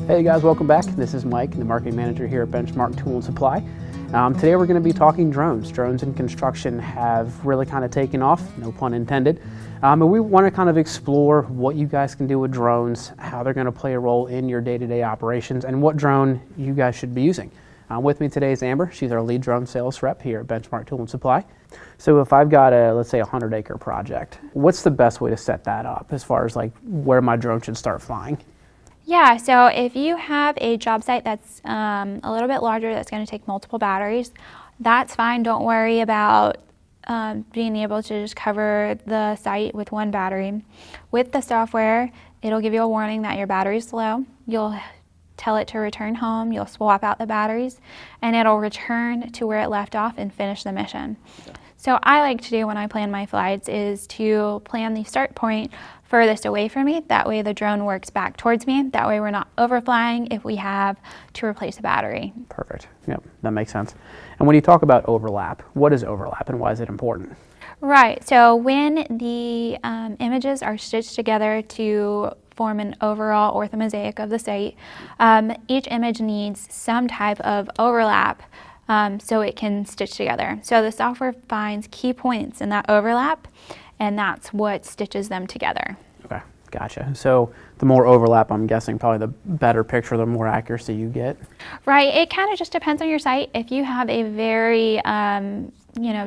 Hey guys, welcome back. This is Mike, the marketing manager here at Benchmark Tool and Supply. Today we're going to be talking drones. Drones in construction have really kind of taken off, no pun intended. And we want to kind of explore what you guys can do with drones, how they're going to play a role in your day-to-day operations, and what drone you guys should be using. With me today is Amber. She's our lead drone sales rep here at Benchmark Tool and Supply. So if I've got a, let's say, 100-acre project, what's the best way to set that up as far as like where my drone should start flying? Yeah, so if you have a job site that's a little bit larger, that's going to take multiple batteries, that's fine. Don't worry about being able to just cover the site with one battery. With the software, it'll give you a warning that your battery's low. You'll tell it to return home, you'll swap out the batteries, and it'll return to where it left off and finish the mission. Okay. So I like to do when I plan my flights is to plan the start point furthest away from me. That way the drone works back towards me. That way we're not overflying if we have to replace a battery. Perfect. Yep, that makes sense. And when you talk about overlap, what is overlap and why is it important? Right, so when the images are stitched together to form an overall orthomosaic of the site, each image needs some type of overlap so it can stitch together. So the software finds key points in that overlap, and that's what stitches them together. Okay, gotcha. So the more overlap, I'm guessing, probably the better picture, the more accuracy you get. Right, it kind of just depends on your site. If you have a very,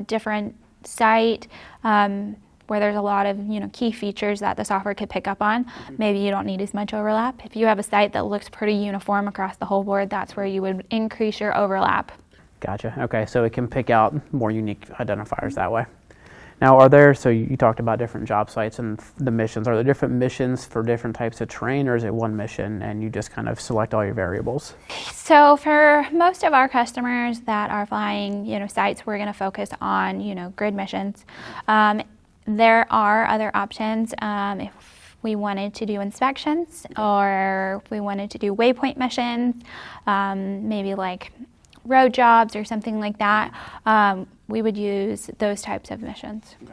different site where there's a lot of, key features that the software could pick up on, maybe you don't need as much overlap. If you have a site that looks pretty uniform across the whole board, that's where you would increase your overlap. Gotcha. Okay, so it can pick out more unique identifiers that way. Now, are there, so you talked about different job sites and the missions, are there different missions for different types of terrain, or is it one mission and you just kind of select all your variables? So for most of our customers that are flying, sites, we're going to focus on, grid missions. There are other options if we wanted to do inspections or if we wanted to do waypoint missions, maybe like road jobs or something like that. We would use those types of missions. Okay.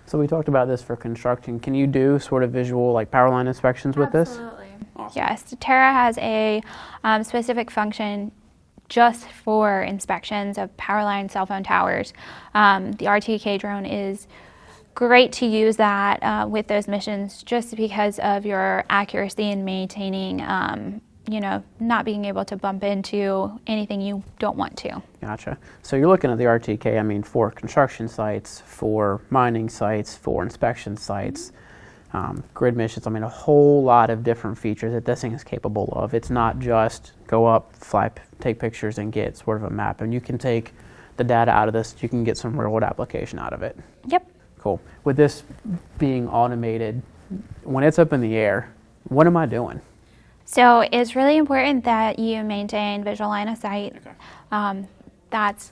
So we talked about this for construction. Can you do sort of visual like power line inspections with this? Absolutely. Awesome. Yes, Terra has a specific function just for inspections of power line cell phone towers. The RTK drone is great to use that with those missions just because of your accuracy in maintaining not being able to bump into anything you don't want to. Gotcha. So you're looking at the RTK, for construction sites, for mining sites, for inspection sites, grid missions, a whole lot of different features that this thing is capable of. It's not just go up, fly, take pictures, and get sort of a map. And you can take the data out of this, you can get some real-world application out of it. Yep. Cool. With this being automated, when it's up in the air, what am I doing? So it's really important that you maintain visual line of sight. Okay. That's,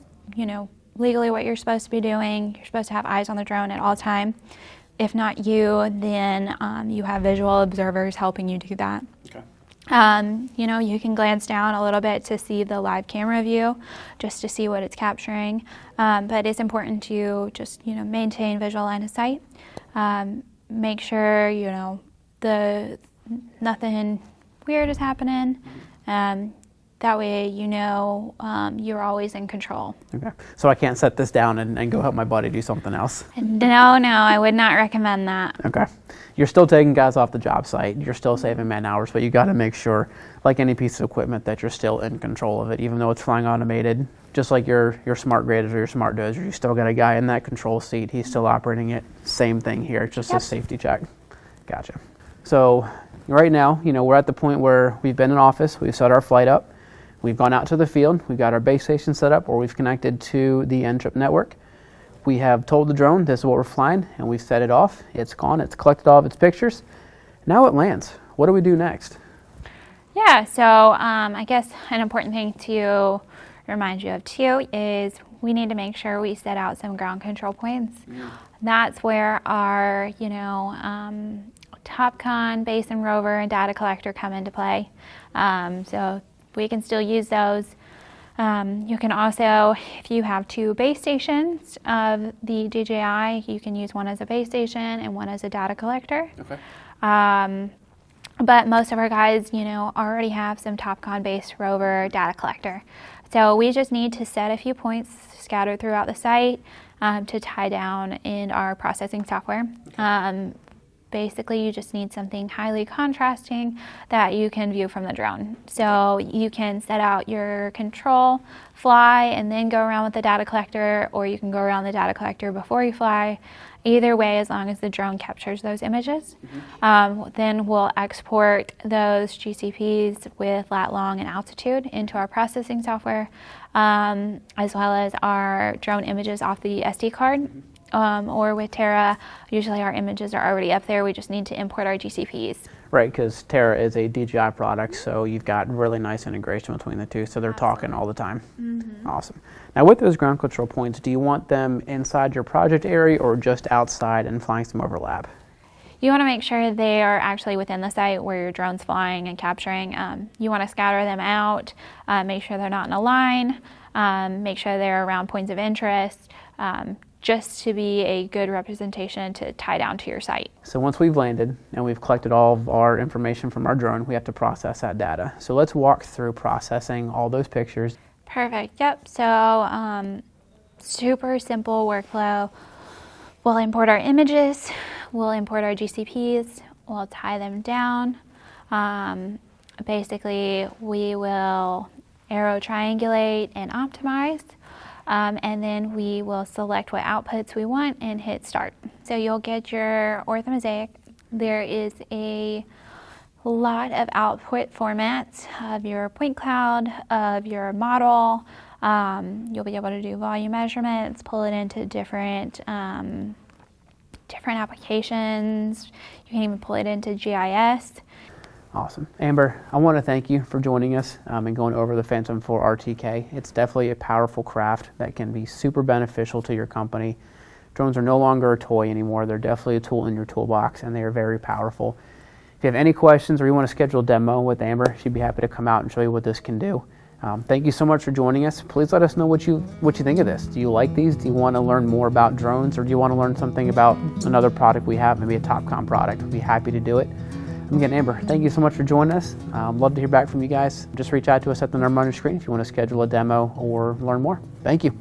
legally what you're supposed to be doing. You're supposed to have eyes on the drone at all time. If not you, then you have visual observers helping you do that. Okay. You can glance down a little bit to see the live camera view, just to see what it's capturing. But it's important to just, maintain visual line of sight. Make sure, nothing weird is happening. That way you're always in control. Okay. So I can't set this down and go help my buddy do something else? No, I would not recommend that. Okay. You're still taking guys off the job site. You're still saving man hours, but you got to make sure, like any piece of equipment, that you're still in control of it, even though it's flying automated. Just like your smart graders or your smart dozers, you still got a guy in that control seat. He's still operating it. Same thing here. It's just a safety check. Gotcha. So right now, we're at the point where we've been in office, we've set our flight up, we've gone out to the field, we've got our base station set up, or we've connected to the N-Trip network. We have told the drone this is what we're flying, and we've set it off. It's gone, it's collected all of its pictures. Now it lands. What do we do next? Yeah, so I guess an important thing to remind you of too is we need to make sure we set out some ground control points. Yeah. That's where our, TopCon, base and rover, and data collector come into play. So we can still use those. You can also, if you have two base stations of the DJI, you can use one as a base station and one as a data collector. Okay. But most of our guys, already have some Topcon-based rover data collector. So we just need to set a few points scattered throughout the site to tie down in our processing software. Basically, you just need something highly contrasting that you can view from the drone. So you can set out your control, fly, and then go around with the data collector, or you can go around the data collector before you fly. Either way, as long as the drone captures those images. Then we'll export those GCPs with lat long and altitude into our processing software, as well as our drone images off the SD card. Or with Terra, usually our images are already up there. We just need to import our GCPs. Right, because Terra is a DJI product, so you've got really nice integration between the two, so they're talking all the time. Awesome. Now with those ground control points, do you want them inside your project area or just outside and flying some overlap? You want to make sure they are actually within the site where your drone's flying and capturing. You want to scatter them out, make sure they're not in a line, make sure they're around points of interest, just to be a good representation to tie down to your site. So once we've landed and we've collected all of our information from our drone, we have to process that data. So let's walk through processing all those pictures. Perfect, yep. So super simple workflow. We'll import our images, we'll import our GCPs, we'll tie them down. Basically, we will arrow triangulate and optimize. And then we will select what outputs we want and hit start. So you'll get your Orthomosaic. There is a lot of output formats of your point cloud, of your model. You'll be able to do volume measurements, pull it into different applications. You can even pull it into GIS. Awesome. Amber, I want to thank you for joining us and going over the Phantom 4 RTK. It's definitely a powerful craft that can be super beneficial to your company. Drones are no longer a toy anymore. They're definitely a tool in your toolbox, and they are very powerful. If you have any questions or you want to schedule a demo with Amber, she'd be happy to come out and show you what this can do. Thank you so much for joining us. Please let us know what you think of this. Do you like these? Do you want to learn more about drones, or do you want to learn something about another product we have, maybe a Topcon product? We'd be happy to do it. Again, Amber, thank you so much for joining us. Love to hear back from you guys. Just reach out to us at the number on your screen if you want to schedule a demo or learn more. Thank you.